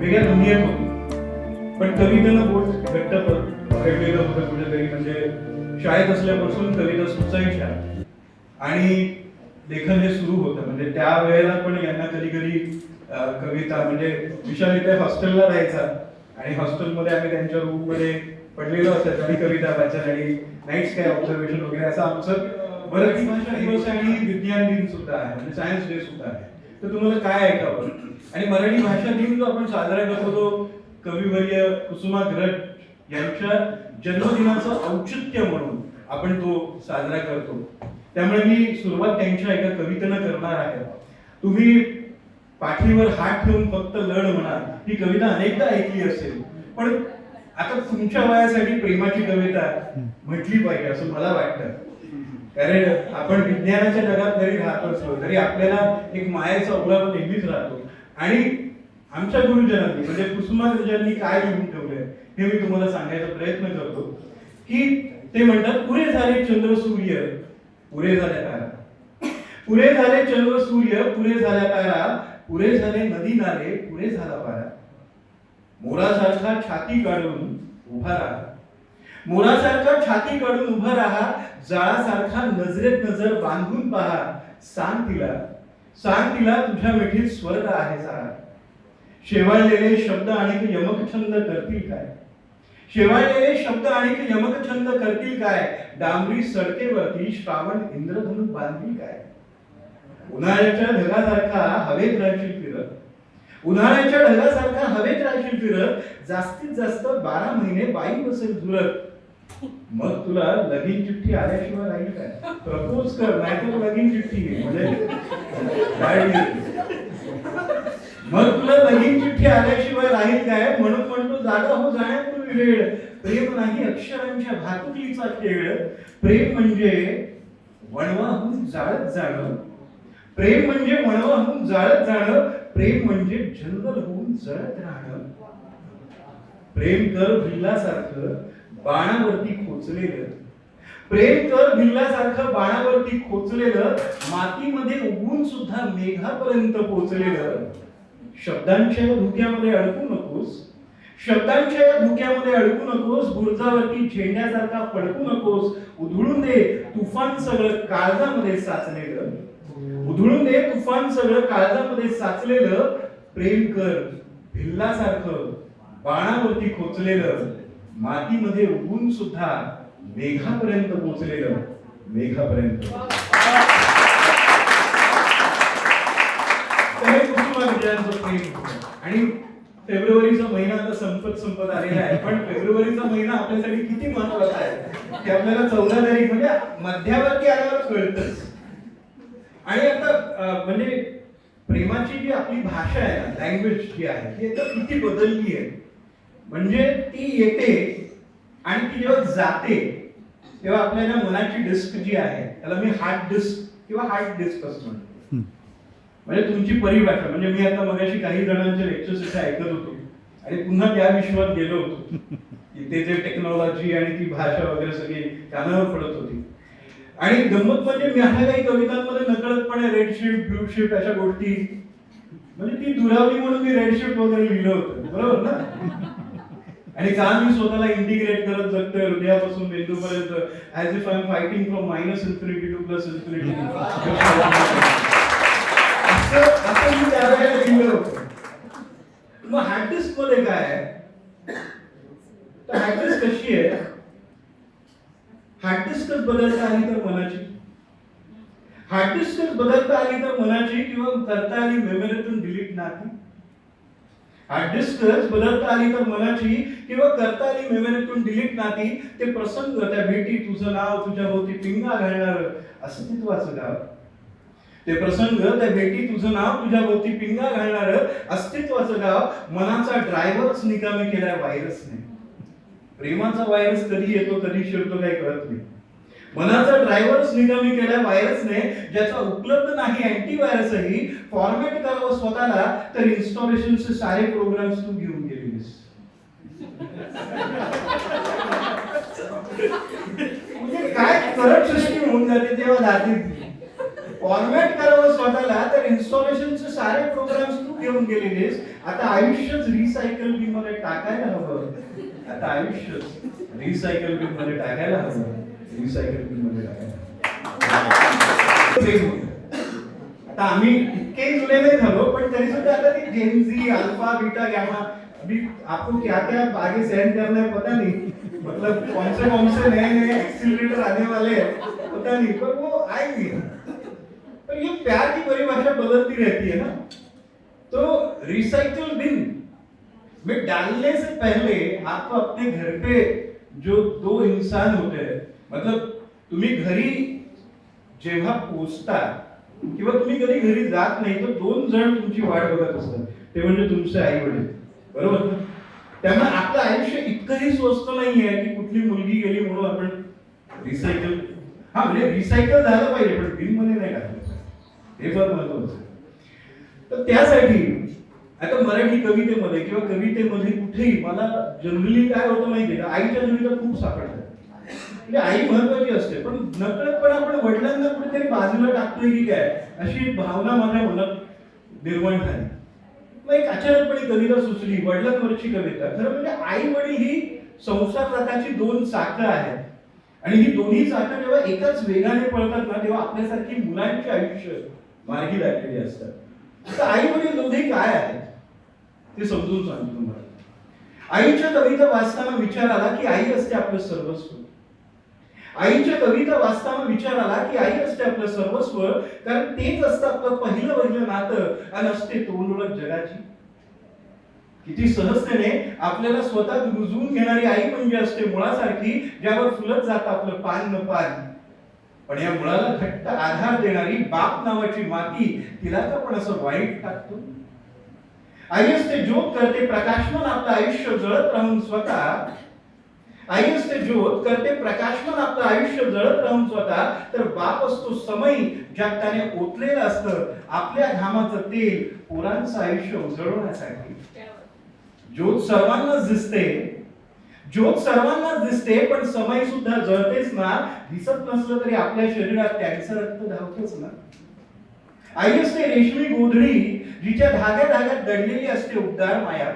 वेगळ्या दुनियेत होतो. पण कवितेनं बोट घट्ट पकडलेलं होतं कुठेतरी. म्हणजे शाळेत असल्यापासून कविता सुचायच्या आणि लेखन हे सुरू होतं. म्हणजे त्या वेळेला पण यांना कधी कधी कविता म्हणजे विशाल इथे हॉस्टेलला राहायचा आणि हॉस्टेलमध्ये आम्ही त्यांच्या रूम मध्ये पडलेलो असायचो आणि कविता वाचन आणि नाईट्स काय ऑब्झर्वेशन वगैरे असं आमचं मराठी भाषा दिवस आणि विज्ञान दिन सुद्धा आहे, म्हणजे सायन्स डे सुद्धा आहे. तर तुम्हाला काय ऐकावं? आणि मराठी भाषा दिन जो आपण साजरा करतो तो कविवर्य कुसुमाग्रज यांच्या जन्मदिनाचं औचित्य म्हणून आपण तो साजरा करतो. त्यामुळे मी सुरुवात त्यांच्या एका कवितेनं करणार आहे. तुम्ही पाठीवर हात ठेवून फक्त लढ म्हणा ही कविता अनेकदा ऐकली असेल, पण आता तुमच्या वयासाठी प्रेमाची कविता म्हटली पाहिजे असं मला वाटतं. कारण आपण विज्ञानाच्या जगात जरी राहत असलो तरी आपल्याला एक मायेचा ओलावा नेहमीच राहतो. आणि आमच्या गुरुजनांनी म्हणजे कुसुमाग्रजांनी काय लिहून ठेवलंय हे मी तुम्हाला सांगायचा प्रयत्न करतो. की ते म्हणतात, पुरे झाले चंद्र सूर्य, पुरे झाल्या तारा, पुरे झाले चंद्र सूर्य, पुरे झाल्या तारा, पुरे झाले नदी नाले, पुरे झाला पारा. मोरासारखा छाती काढून उभा राहा, मोरासारखा छाती काढून उभा राहा, जाळासारखा नजरेत नजर बांधून पहा. सांग तिला, सांग तिला तुझ्या मिठीत स्वर्ग आहे सारा. शेवाळलेले शब्द आणि यमकछंद करतील काय, शेवाळलेले शब्द आणि यमकछंद करतील काय. डांबरी सडकेवरती श्रावण इंद्रधनु बांधतील काय. उन्हाळ्याच्या ढगासारखा हवेत राहशील फिरत, उन्हाळ्याच्या ढगासारखा हवेत राहशील फिरत. जास्तीत जास्त 12 महिने बाई बसेल झुरत. मग तुला लगीन चिठ्ठी आल्याशिवाय राहील काय. प्रपोज कर नाहीतर लगीन चिठ्ठी म्हणजे मग तुला लगीन चिठ्ठी आल्याशिवाय राहील काय. म्हणून म्हणतो जागा हो जाण्यापूर्वी वेळ. प्रेम नाही अक्षरांच्या भातुकलीचा खेळ. प्रेम म्हणजे वणवाहून जाळत जाणं, प्रेम म्हणजे वणवाहून जाळत जाणं. प्रेम म्हणजे जंगल होऊन जळत राहणं. प्रेम कर भिल्लासारखं बाणावरती खोचलेलं, प्रेम कर भिल्लासारखं बाणावरती खोचलेलं. मातीमध्ये उगवून सुद्धा मेघापर्यंत पोहोचलेलं. शब्दांच्या धुक्यामध्ये अडकू नकोस, शब्दांच्या या धुक्यामध्ये अडकू नकोस. बुरजावरती झेंड्यासारखा पडकू नकोस. उधळून दे तुफान सगळं काळजामध्ये साचलेलं, उधळून दे तुफान सगळं काळजामध्ये साचलेलं. प्रेम कर भिल्लासारखं बाणावरती खोचलेलं. मातीमध्ये उगवून सुद्धा मेघापर्यंत पोहोचलेलं, मेघापर्यंत. आणि फेब्रुवारीचा महिना आता संपत आलेला आहे. पण फेब्रुवारीचा महिना आपल्यासाठी किती महत्वाचा आहे ते आपल्याला 14 तारीख म्हणजे मध्यावरती आल्यावर कळतच. आणि आता म्हणजे प्रेमाची जी आपली भाषा आहे ना, लँग्वेज जी आहे ती आता किती बदलली आहे. म्हणजे ती येते आणि ती जेव्हा जाते तेव्हा आपल्याला मनाची डिस्क जी आहे त्याला मी हार्ड डिस्क किंवा हार्ड डिस्क असं म्हणतो. म्हणजे तुमची परिभाषा म्हणजे मी आता मगाशी काही जणांचे लेक्चर्स इथे ऐकत होतो आणि पुन्हा त्या विश्वात गेलो होतो. इथे जे टेक्नॉलॉजी आणि ती भाषा वगैरे सगळी कानावर पडत होती. आणि गंमत म्हणजे मी आता काही कवितांमध्ये नकळतपणे रेड शिफ्ट ब्लू शिफ्ट अशा गोष्टी म्हणजे ती दुरावली म्हणून मी रेड शिफ्ट वगैरे लिहिलं होतं, बरोबर ना. आणि का मी स्वतःला इंटिग्रेट करत जगतोय हृदयापासून मेंदूपर्यंत as if I am fighting from minus infinity to plus infinity. असं मी त्यावेळेला लिहिलं होतं. मग हार्ड डिस्क मध्ये काय आहे, तर हार्ड डिस्क कशी आहे. हार्ड डिस्कच बदलता आली तर मनाची, हार्ड डिस्कच बदलता आली तर मनाची किंवा करता आली मेमरीतून डिलीट नाती. हार्ड डिस्कच बदलता आली तर मनाची किंवा करता आली मेमरीतून डिलीट नाती. ते प्रसंग त्या भेटी तुझं नाव तुझ्या भोवती पिंगा घालणार अस्तित्वाचं गाव. ते प्रसंग त्या भेटी तुझं नाव तुझ्या भोवती पिंगा घालणार अस्तित्वाचं गाव. मनाचा ड्रायव्हरच निकामी केलाय व्हायरसने. प्रेमाचा व्हायरस कधी येतो कधी शिरतो काही कळत नाही. मनाचा ड्रायव्हरच निकामी केलाय व्हायरसने, ज्याचा उपलब्ध नाही अँटीव्हायरसही. फॉर्मॅट करावं स्वतःला तर इन्स्टॉलेशनचे सारे प्रोग्राम्स तू घेऊन गेलीस. म्हणजे काय करत सृष्टी होऊन जाते तेव्हा जाते. फॉर्मॅट करावं स्वतःला, तर इन्स्टॉलेशनचे सारे प्रोग्राम्स तू घेऊन गेलेलेस. आता आयुष्यच रिसायकल बिन मध्ये टाकायला हवं. आता आयुष्यच रिसायकल बिन मध्ये टाकायला हवं. रिसायकल बिन मध्ये टाकायला. आता आम्ही इतके जुने नाही झालो, पण तरी सुद्धा आता ती जेनझी, अल्फा, बीटा, गॅमा, अभी आपको क्या क्या आगे सहन करना है पता नहीं. मतलब कौन से नए एक्सीलरेटर आने वाले हैं पता नहीं, पर वो आएंगे. पर ये प्यार की परिभाषा बदलती रहती है ना. तो रिसाइकल बिन में डालने से पहले आपको अपने घर पे जो दो इंसान होते हैं, मतलब तुम्ही घरी जेव्हा पोहोचता किंवा तुम्ही कधी घरी जात नाही, तर दोन जण तुमची वाट बघत असतात. ते म्हणजे तुमचे आई वडील, बरोबर ना. त्यामुळे आपलं आयुष्य इतकंही स्वस्त नाहीये की कुठली मुलगी गेली म्हणून आपण रिसायकल, हा म्हणजे रिसायकल झालं पाहिजे पण बिन मध्ये नाही टाकलं, हे फार महत्वाचं. तर त्यासाठी आता मराठी कवितेमध्ये किंवा कवितेमध्ये कुठेही मला जनरली काय होतं माहितीये का, आईच्या कविता खूप सापडतात. म्हणजे आई महत्वाची असते, पण नकळतपणे आपण वडिलांना कुठेतरी बाजूला टाकतोय की काय, अशी भावना माझ्या मनात निर्माण झाली. मग एक अचानकपणे कविता सुचली, वडिलांवरची कविता. खरं म्हणजे आई वडील ही संसार रथाची दोन चाकं आहेत, आणि ही दोन्ही चाकं जेव्हा एकाच वेगाने पळतात ना, तेव्हा आपल्यासारखी मुलांची आयुष्य मार्गी लागलेली असतात. तर आई वडील दोघे काय आहेत ते समजून सांगतो तुम्हाला. आईच्या कविता वाचताना विचार आला की आई असते आपलं सर्वस्व. आईच्या कविता वाचताना विचार आला की आई असते आपलं सर्वस्व, कारण तेच असतं आपलं पहिलं नातं, आणि असते तोंडओळख जगाची. किती सहजतेने आपल्याला स्वतः रुजवून घेणारी आई म्हणजे असते मुळासारखी, ज्यावर फुलत जातं आपलं पान न पान. पण या मुळाला घट्ट आधार देणारी बाप नावाची माती, तिला तर पण असं वाईट टाकतो. आई असते ज्योत, करते प्रकाशमान आपलं आयुष्य जळत राहून स्वतः. आई असते ज्योत, करते प्रकाशमान आपलं आयुष्य जळत राहून स्वतः. तर बाप असतो समई, ज्यात त्याने ओतलेलं असतं आपल्या घामाचं तेल पोरांचं आयुष्य उजळवण्यासाठी. ज्योत सर्वांनाच दिसते, ज्योत सर्वांनाच दिसते, पण समय सुद्धा जळतेच ना. दिसत नसलं तरी आपल्या शरीरात त्यांचं रक्त धावतच ना. आई असते रेशमी गोधडी, जिच्या धाग्या धाग्यात दडलेली असते उबदार माया.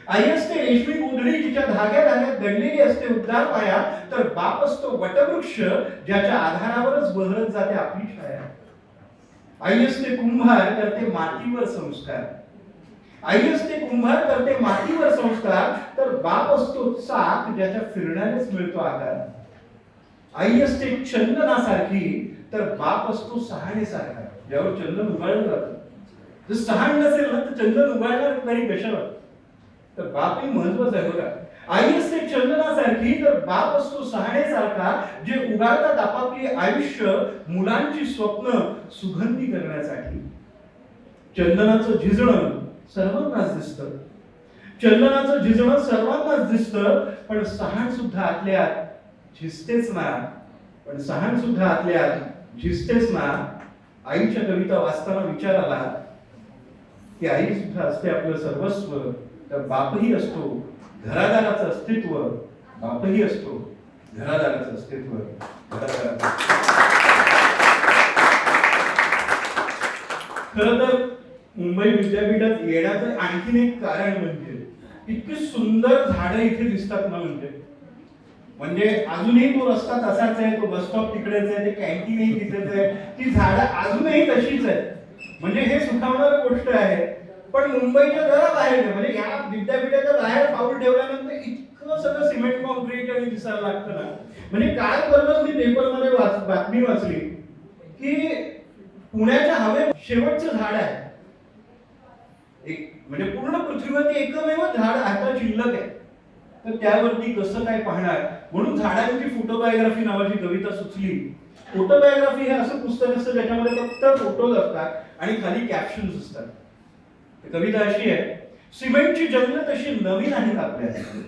आई असते रेशमी गोधडी, जिच्या धाग्या धाग्यात दडलेली असते उबदार माया. तर बाप असतो वटवृक्ष, ज्याच्या आधारावरच बहरत जाते आपली छाया. आई असते कुंभार, करते मातीवर संस्कार. आई असते कुंभार, करते मातीवर संस्कार. तर बाप असतो चाक, ज्याच्या फिरण्यानेच मिळतो आकार. आई असते चंदनासारखी, तर बाप असतो सहाणेसारखा, ज्यावर चंदन उगाळलं जातं. जर सहाण नसेल ना तर चंदन उगाळणार नाही कशावर. तर बापही महत्वाचा आहे बघा. आई असते चंदनासारखी, तर बाप असतो सहाणेसारखा, जे उगाळतात आपापली आयुष्य मुलांची स्वप्न सुगंधी करण्यासाठी. चंदनाचं झिजणं सर्वांनाच दिसतं, चंदनाचं झिजणं सर्वांनाच दिसतं, पण सहाण सुद्धा आतल्यात झिजतेच ना. पण सहाण सुद्धा आतल्यात झिजतेच ना. आईच्या कविता वाचताना विचार आला की आई सुद्धा असते आपलं सर्वस्व, तर बापही असतो घरादाराचं अस्तित्व. बापही असतो घरादाराचं अस्तित्व. खरं तर मुंबई विद्यापीठात येण्याचं आणखीन एक कारण म्हणजे इतकी सुंदर झाडं इथे दिसतात ना. म्हणजे अजूनही तो रस्ता तसाच आहे, तो बस स्टॉप तिकडेच आहे, ते कॅन्टीनही तिथेच आहे, ती झाडं अजूनही तशीच आहेत. म्हणजे हे सुखावणारी गोष्ट आहे. पण मुंबईच्या जरा बाहेर, म्हणजे या विद्यापीठाच्या बाहेर पाऊल ठेवल्यानंतर इतकं सगळं सिमेंट कॉन्क्रीट आणि दिसायला लागतं ना. म्हणजे काल बरोबर मी पेपरमध्ये बातमी वाचली की पुण्याच्या हवेत शेवटचं झाड आहे. एक म्हणजे पूर्ण पृथ्वीवरती एकमेव झाड आता शिल्लक आहे. तर त्यावरती कसं काय पाहणार, म्हणून झाडांची फोटोबायोग्राफी नावाची कविता सुचली. फोटोबायोग्राफी हे असं पुस्तक असतं ज्याच्यामध्ये फक्त फोटोज असतात आणि खाली कॅप्शन्स असतात. कविता अशी आहे, सिमेंटची जंगलं तशी नवीन आहेत आपल्याला.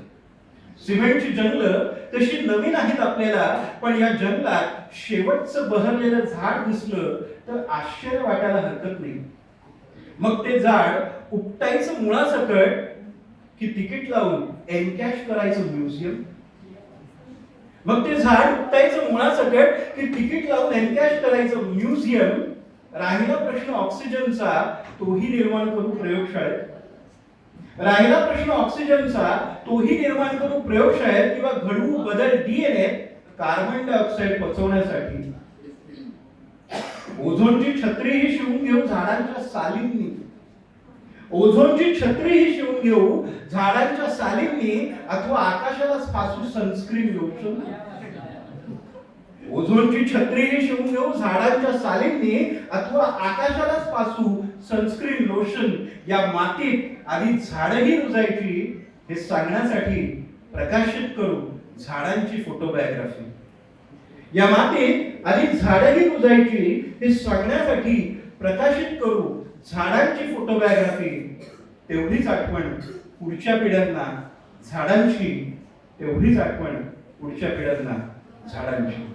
सिमेंटची जंगलं तशी नवीन आहेत आपल्याला, पण या जंगलात शेवटचं बहरलेलं झाड दिसलं तर आश्चर्य वाटायला हरकत नाही. मग ते झाड उपटायचं मुळासकट की तिकीट लावून एनकॅश करायचं म्युझियम. मग ते झाड उपटायचं मुळासकट की तिकीट लावून एनकॅश करायचं म्युझियम. राहिला प्रश्न ऑक्सिजनचा, तोही निर्माण करू प्रयोगशाळेत. राहिला प्रश्न ऑक्सिजनचा, तोही निर्माण करू प्रयोगशाळेत किंवा घडवू बदल डीएनए कार्बन डायऑक्साईड पचवण्यासाठी. ओझोनची छत्री ही शिवून घेऊ झाडांच्या सालींनी. ओझोनची छत्री ही शिवून घेऊ झाडांच्या सालींनी अथवा आकाशालाच फासू सनस्क्रीन लोशन. ओझोनची छत्री ही शिवून घेऊ झाडांच्या सालींनी अथवा आकाशालाच फासू सनस्क्रीन लोशन. या मातीत आधी झाडही रुजायची हे सांगण्यासाठी प्रकाशित करू झाडांची फोटोबायोग्राफी. या मातीत आधी झाडही रुजायची हे सांगण्यासाठी प्रकाशित करू झाडांची फोटोबायोग्राफी. तेवढीच आठवण पुढच्या पिढ्यांना झाडांची, तेवढीच आठवण पुढच्या पिढ्यांना झाडांची.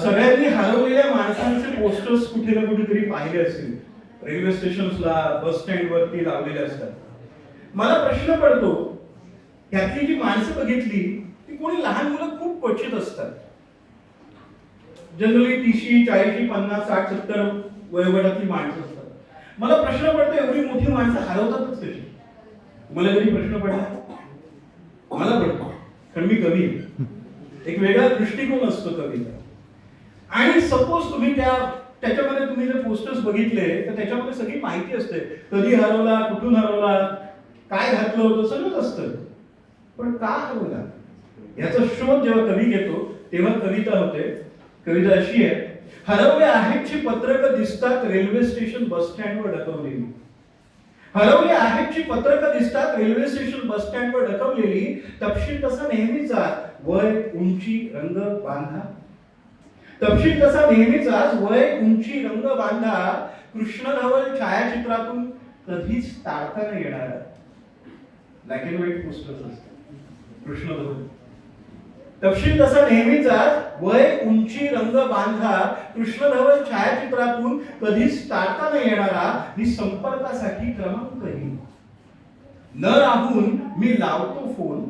सगळ्यांनी हरवलेल्या माणसांचे पोस्टर्स कुठे ना कुठेतरी पाहिले असतील. रेल्वे स्टेशन्सला, बस स्टँड वरती लावलेले असतात. मला प्रश्न पडतो, यातली जी माणसं बघितली ती कोणी लहान मुलं खूप क्वचित असतात. जनरली 30, 40, 50, 60, 70 वयोगटातली माणसं असतात. मला प्रश्न पडतो, एवढी मोठी माणसं हरवतातच कशी? मला कधी प्रश्न पडला? मला पडतो, कारण मी कवी आहे. एक वेगळा दृष्टिकोन असतो कवीचा. आणि सपोज तुम्ही त्याच्यामध्ये तुम्ही जर पोस्टर्स बघितले तर त्याच्यामध्ये सगळी माहिती असते. कधी हरवला, कुठून हरवला, काय घातलं होतं, सगळंच असतं. पण का हरवला याचा शोध जेव्हा कवी घेतो तेव्हा कविता होते. कविता अशी आहे, हरवले आहेतची पत्रकं दिसतात रेल्वे स्टेशन बस स्टँडवर ढकवलेली. हरवले आहेतची पत्रकं दिसतात रेल्वे स्टेशन बस स्टँडवर ढकवलेली. तपशील तसा नेहमीचा, वय, उंची, रंग, बांधा. तपशील तसा नेहमीचाच, वय, उंची, रंग, बांधा. कृष्णधवल छायाचित्रातून कधीच टाळता न येणारा. ब्लॅक अँड व्हाईट पोस्टर्स असतात. कृष्णधवल. तपशील तसा नेहमीचाच, वय, उंची, रंग, बांधा. कृष्णधवल छायाचित्रातून कधीच टाळता न येणारा. मी संपर्कासाठी क्रमांकही. न राहून मी लावतो फोन.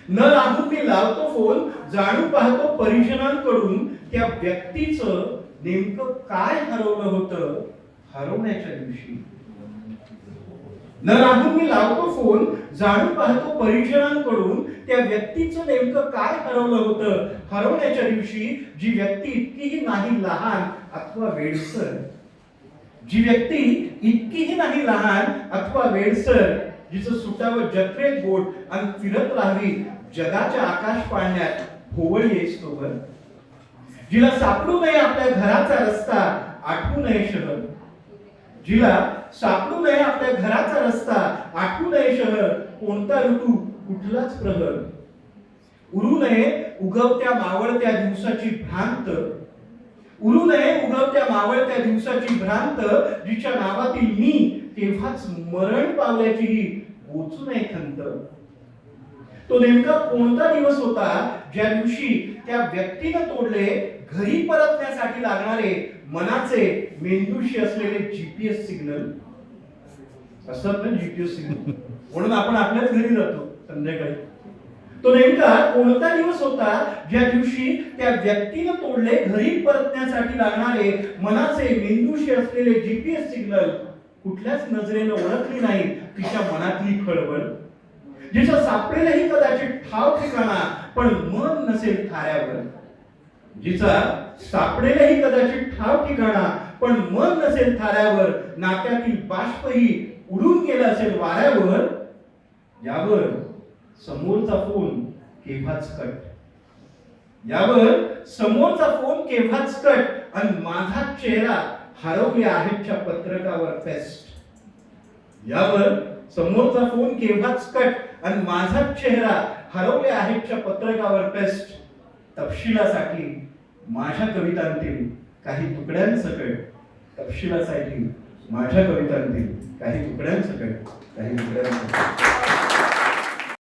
न राहून मी लावतो फोन. जाणू पाहतो परिजनांकडून त्या व्यक्तीचं नेमकं काय हरवलं होतं हरवण्याच्या दिवशी. न राहून मी लावतो फोन. जाणू पाहतो परिजनांकडून त्या व्यक्तीचं नेमकं काय हरवलं होतं हरवण्याच्या दिवशी. जी व्यक्ती इतकीही नाही लहान अथवा वेडसर. जी व्यक्ती इतकीही नाही लहान अथवा वेडसर. जिचं सुटावं जत्रेत बोट आणि फिरत राहावी जगाच्या आकाश पाळण्यात भोवळ येईस तोवर. जिला सापडू नये आपल्या घराचा रस्ता, आठवू नये शहर. जिला सापडू नये आपल्या घराचा रस्ता, आठवू नये शहर. कोणता ऋतू, कुठलाच प्रहर. उरू नये उगवत्या मावळत्या दिवसाची भ्रांत. उरू नये उगवत्या मावळत्या दिवसाची भ्रांत. जिच्या नावातील मी तेव्हाच मरण पावल्याचीही बोचू नये खंत. तो नेमका कोणता दिवस होता ज्या दिवशी त्या व्यक्तीनं तोडले घरी परतण्यासाठी लागणारे मनाचे मेंदूशी असलेले जीपीएस सिग्नल. असतात ना जीपीएस सिग्नल, म्हणून आपण आपल्याच घरी जातो संध्याकाळी. तो नेमका कोणता दिवस होता ज्या दिवशी त्या व्यक्तीनं तोडले घरी परतण्यासाठी लागणारे मनाचे मेंदूशी असलेले जीपीएस सिग्नल. कुठल्याच नजरेनं ओळखली नाही तिच्या मनातली खळबळ. जिचं सापडेलही कदाचित ठाव ठिकाणा पण मन नसेल थाऱ्यावर. जिचा सापडेलही कदाचित ठाव ठिकाणा पण मन नसेल थाऱ्यावर. नात्यातील बाष्पही उडून गेला असेल वाऱ्यावर. यावर समोरचा फोन केव्हाच कट. यावर समोरचा फोन केव्हाच कट. आणि माझा चेहरा हरवले आहेतच्या पत्रकावर पेस्ट. यावर समोरचा फोन केव्हाच कट आणि माझा चेहरा हरवले आहेतच्या पत्रकावर पेस्ट. तपशिलासाठी माझ्या कवितांतील काही तुकड्यांसकट. तपशिलासाठी माझ्या कवितांतील काही तुकड्यांसकट. काही तुकड्यांसकट.